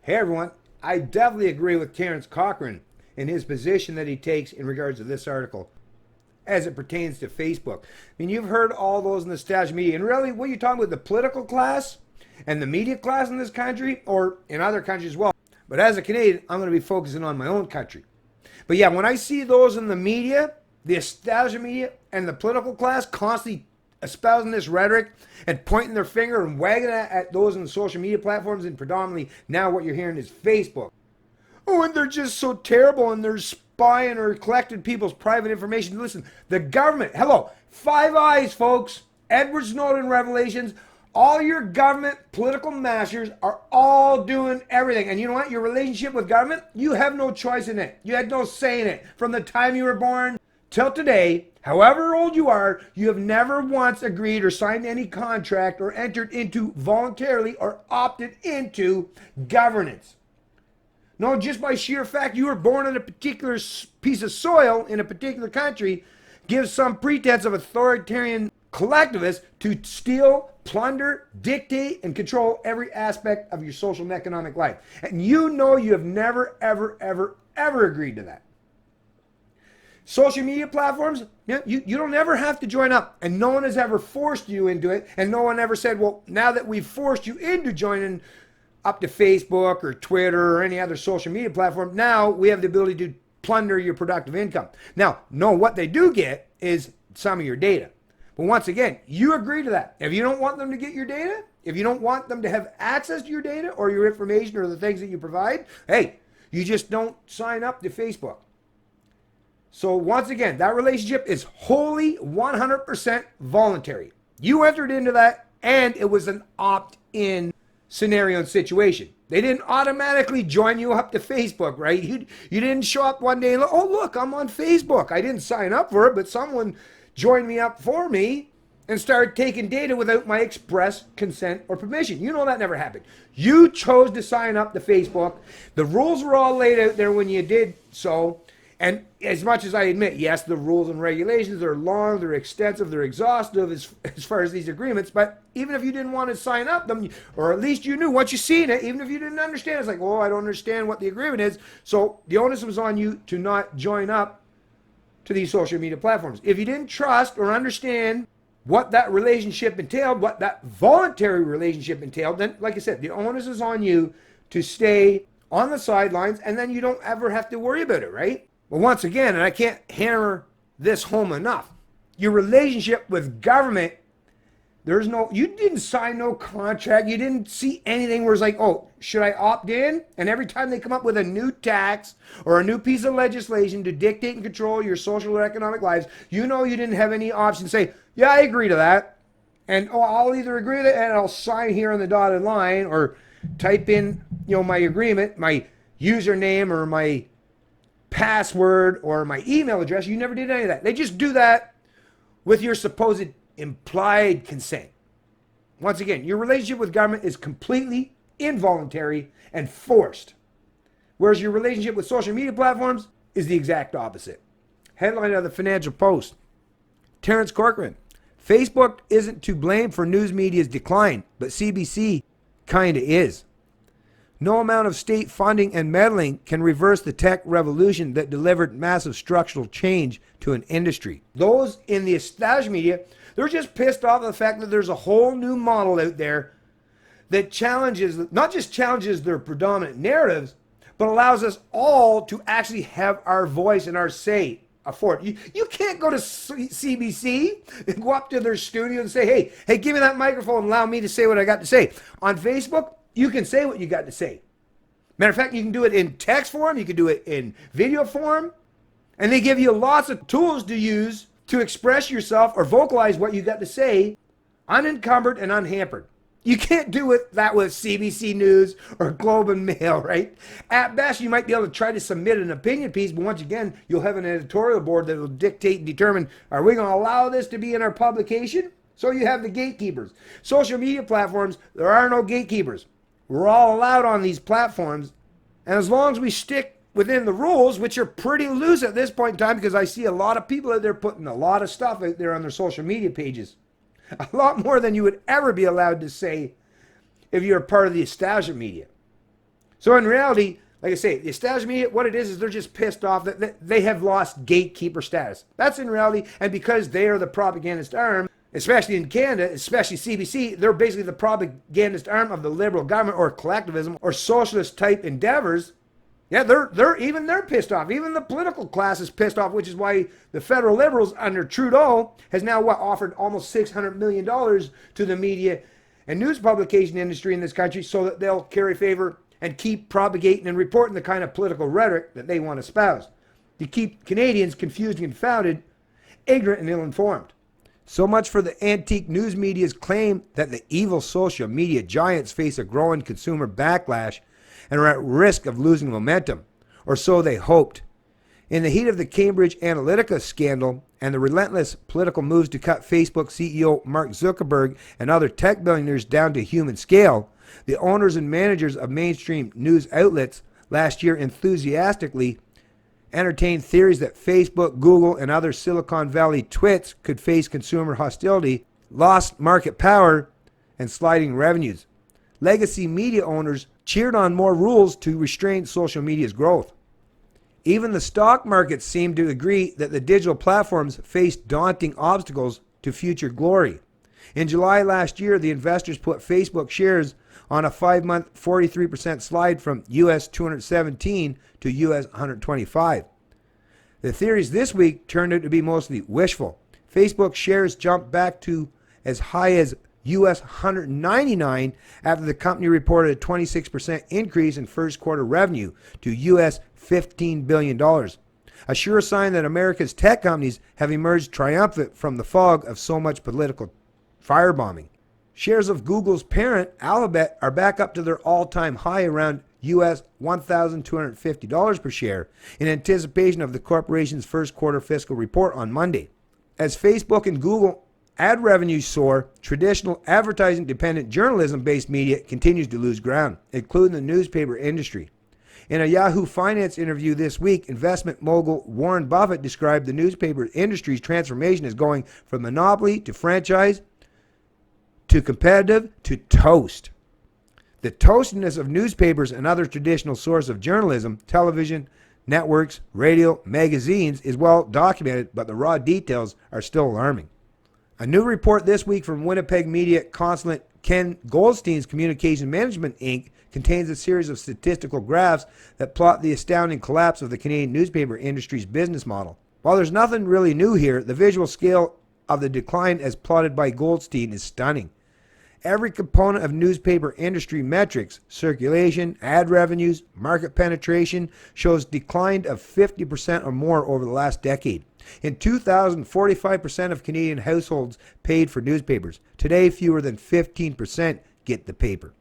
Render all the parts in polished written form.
Hey everyone, I definitely agree with Terence Cochran in his position that he takes in regards to this article as it pertains to Facebook. I mean, you've heard all those in the established media, and really, what are you talking about, the political class and the media class in this country, or in other countries as well. But as a Canadian, I'm going to be focusing on my own country. But yeah, when I see those in the media, the established media and the political class constantly espousing this rhetoric and pointing their finger and wagging at those in the social media platforms, and predominantly now what you're hearing is Facebook. Oh, and they're just so terrible, and they're spying or collecting people's private information. Listen, the government, hello, Five Eyes, folks, Edward Snowden revelations, all your government political masters are all doing everything. And you know what? Your relationship with government, you have no choice in it. You had no say in it. From the time you were born till today, however old you are, you have never once agreed or signed any contract or entered into voluntarily or opted into governance. No, just by sheer fact you were born on a particular piece of soil in a particular country gives some pretense of authoritarian collectivists to steal, plunder, dictate, and control every aspect of your social and economic life. And you know you have never, ever, ever, ever agreed to that. Social media platforms, you don't ever have to join up, and no one has ever forced you into it, and no one ever said, well, now that we've forced you into joining up to Facebook or Twitter or any other social media platform, now we have the ability to plunder your productive income. Now, no, what they do get is some of your data. But once again, you agree to that. If you don't want them to get your data, if you don't want them to have access to your data or your information or the things that you provide, hey, you just don't sign up to Facebook. So once again, that relationship is wholly 100% voluntary. You entered into that, and it was an opt-in scenario and situation. They didn't automatically join you up to Facebook, right? You didn't show up one day and, oh, look, I'm on Facebook. I didn't sign up for it, but someone joined me up for me and started taking data without my express consent or permission. You know that never happened. You chose to sign up to Facebook. The rules were all laid out there when you did so. And as much as I admit, yes, the rules and regulations are long, they're extensive, they're exhaustive as far as these agreements, but even if you didn't want to sign up them, or at least you knew once you seen it, even if you didn't understand, it's like, oh, I don't understand what the agreement is. So the onus was on you to not join up to these social media platforms. If you didn't trust or understand what that relationship entailed, what that voluntary relationship entailed, then, like I said, the onus is on you to stay on the sidelines, and then you don't ever have to worry about it, right? But once again, and I can't hammer this home enough, your relationship with government, you didn't sign no contract, you didn't see anything where it's like, oh, should I opt in? And every time they come up with a new tax or a new piece of legislation to dictate and control your social or economic lives, you know you didn't have any option to say, yeah, I agree to that. And oh, I'll either agree with it and I'll sign here on the dotted line, or type in, my agreement, my username or my password or my email address. You never did any of that. They just do that with your supposed implied consent. Once again, your relationship with government is completely involuntary and forced, whereas your relationship with social media platforms is the exact opposite. Headline of the Financial Post: Terence Corcoran, Facebook isn't to blame for news media's decline, but CBC kinda is. No amount of state funding and meddling can reverse the tech revolution that delivered massive structural change to an industry. Those in the established media, they're just pissed off at the fact that there's a whole new model out there that not just challenges their predominant narratives, but allows us all to actually have our voice and our say afford. You can't go to CBC and go up to their studio and say, hey, give me that microphone and allow me to say what I got to say. On Facebook, you can say what you got to say. Matter of fact, you can do it in text form, you can do it in video form, and they give you lots of tools to use to express yourself or vocalize what you got to say, unencumbered and unhampered. You can't do that with CBC News or Globe and Mail, right? At best, you might be able to try to submit an opinion piece, but once again, you'll have an editorial board that will dictate and determine, are we going to allow this to be in our publication? So you have the gatekeepers. Social media platforms, there are no gatekeepers. We're all allowed on these platforms, and as long as we stick within the rules, which are pretty loose at this point in time, because I see a lot of people out there putting a lot of stuff out there on their social media pages, a lot more than you would ever be allowed to say if you're a part of the established media. So in reality, like I say, the established media, what it is they're just pissed off that they have lost gatekeeper status. That's in reality, and because they are the propagandist arm, especially in Canada, especially CBC, they're basically the propagandist arm of the Liberal government or collectivism or socialist type endeavors. Yeah, they're pissed off. Even the political class is pissed off, which is why the federal Liberals under Trudeau has now offered almost $600 million to the media and news publication industry in this country so that they'll carry favor and keep propagating and reporting the kind of political rhetoric that they want to espouse, to keep Canadians confused and confounded, ignorant and ill-informed. So much for the antique news media's claim that the evil social media giants face a growing consumer backlash and are at risk of losing momentum, or so they hoped. In the heat of the Cambridge Analytica scandal and the relentless political moves to cut Facebook CEO Mark Zuckerberg and other tech billionaires down to human scale, the owners and managers of mainstream news outlets last year enthusiastically entertained theories that Facebook, Google, and other Silicon Valley twits could face consumer hostility, lost market power, and sliding revenues. Legacy media owners cheered on more rules to restrain social media's growth. Even the stock market seemed to agree that the digital platforms faced daunting obstacles to future glory. In July last year, the investors put Facebook shares on a 5-month 43% slide from US 217 to US 125. The theories this week turned out to be mostly wishful. Facebook shares jumped back to as high as US 199 after the company reported a 26% increase in first quarter revenue to US $15 billion. A sure sign that America's tech companies have emerged triumphant from the fog of so much political firebombing. Shares of Google's parent, Alphabet, are back up to their all-time high around US $1,250 per share in anticipation of the corporation's first quarter fiscal report on Monday. As Facebook and Google ad revenues soar, traditional advertising-dependent journalism-based media continues to lose ground, including the newspaper industry. In a Yahoo Finance interview this week, investment mogul Warren Buffett described the newspaper industry's transformation as going from monopoly to franchise to competitive to toast. The toastiness of newspapers and other traditional sources of journalism, television, networks, radio, magazines is well documented, but the raw details are still alarming. A new report this week from Winnipeg media consultant Ken Goldstein's Communication Management Inc. contains a series of statistical graphs that plot the astounding collapse of the Canadian newspaper industry's business model. While there's nothing really new here, the visual scale of the decline as plotted by Goldstein is stunning. Every component of newspaper industry metrics, circulation, ad revenues, market penetration, shows decline of 50% or more over the last decade. In 2000, 45% of Canadian households paid for newspapers. Today, fewer than 15% get the paper.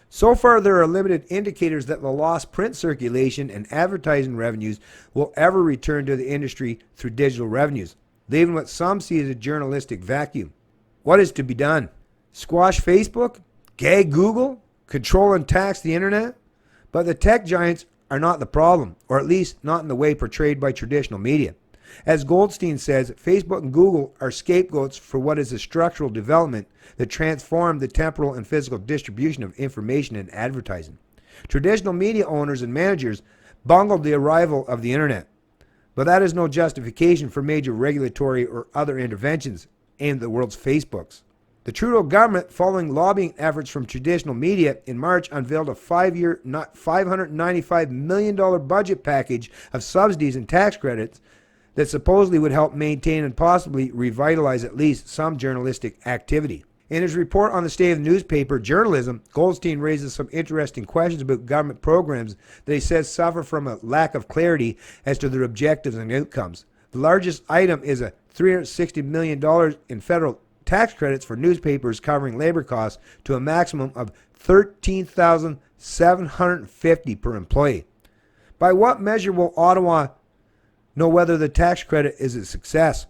So far, there are limited indicators that the lost print circulation and advertising revenues will ever return to the industry through digital revenues, leaving what some see as a journalistic vacuum. What is to be done? Squash Facebook? Gag Google? Control and tax the internet? But the tech giants are not the problem, or at least not in the way portrayed by traditional media. As Goldstein says, Facebook and Google are scapegoats for what is a structural development that transformed the temporal and physical distribution of information and advertising. Traditional media owners and managers bungled the arrival of the internet, but that is no justification for major regulatory or other interventions aimed at the world's Facebooks. The Trudeau government, following lobbying efforts from traditional media, in March unveiled a 5-year, $595 million budget package of subsidies and tax credits that supposedly would help maintain and possibly revitalize at least some journalistic activity. In his report on the state of newspaper journalism, Goldstein raises some interesting questions about government programs that he says suffer from a lack of clarity as to their objectives and outcomes. The largest item is a $360 million in federal tax credits for newspapers covering labor costs to a maximum of $13,750 per employee. By what measure will Ottawa know whether the tax credit is a success?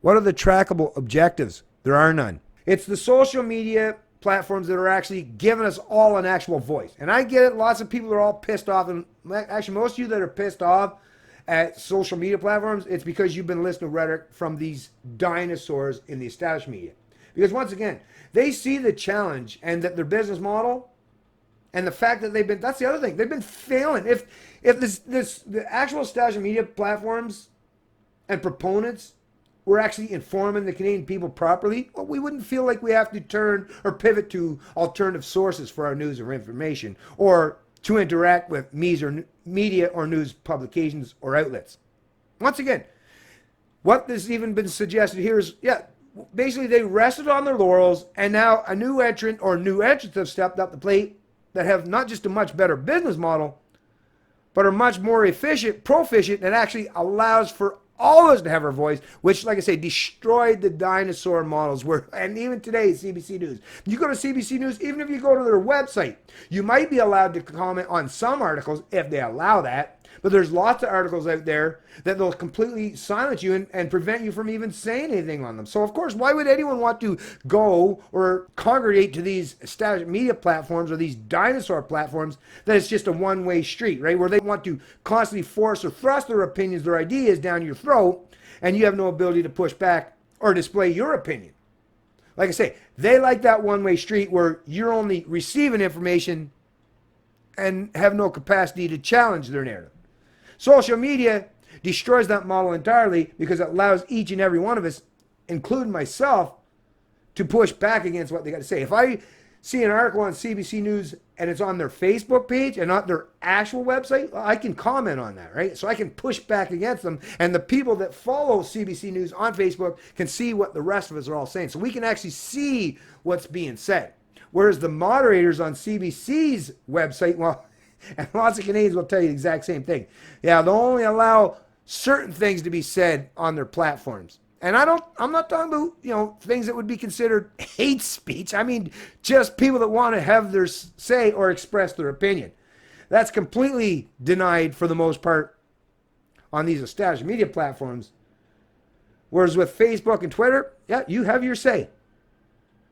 What are the trackable objectives? There are none. It's the social media platforms that are actually giving us all an actual voice. And I get it, lots of people are all pissed off. And actually, most of you that are pissed off at social media platforms, it's because you've been listening to rhetoric from these dinosaurs in the established media. Because once again, they see the challenge and that their business model And the fact that that's the other thing, they've been failing. If the actual established media platforms and proponents were actually informing the Canadian people properly, well, we wouldn't feel like we have to turn or pivot to alternative sources for our news or information, or to interact with media or news publications or outlets. Once again, what has even been suggested here is, basically they rested on their laurels, and now a new entrant or new entrants have stepped up to the plate that have not just a much better business model, but are much more proficient, and actually allows for all of us to have our voice, which, like I say, destroyed the dinosaur models. And even today, CBC News. You go to CBC News, even if you go to their website, you might be allowed to comment on some articles if they allow that. But there's lots of articles out there that they'll completely silence you and prevent you from even saying anything on them. So, of course, why would anyone want to go or congregate to these established media platforms or these dinosaur platforms that it's just a one-way street, right? Where they want to constantly force or thrust their opinions, their ideas down your throat, and you have no ability to push back or display your opinion. Like I say, they like that one-way street where you're only receiving information and have no capacity to challenge their narrative. Social media destroys that model entirely because it allows each and every one of us, including myself, to push back against what they got to say. If I see an article on CBC News and it's on their Facebook page and not their actual website, I can comment on that, right? So I can push back against them, and the people that follow CBC News on Facebook can see what the rest of us are all saying. So we can actually see what's being said. Whereas the moderators on CBC's website, well, and lots of Canadians will tell you the exact same thing. Yeah, they'll only allow certain things to be said on their platforms. And I'm not talking about, things that would be considered hate speech. I mean, just people that want to have their say or express their opinion. That's completely denied for the most part on these established media platforms. Whereas with Facebook and Twitter, you have your say.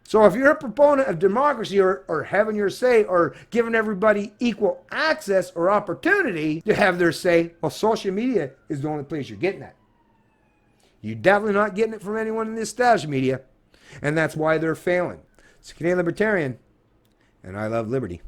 So if you're a proponent of democracy or having your say or giving everybody equal access or opportunity to have their say, well, social media is the only place you're getting that. You're definitely not getting it from anyone in the established media, and that's why they're failing. It's Canadian Libertarian, and I love liberty.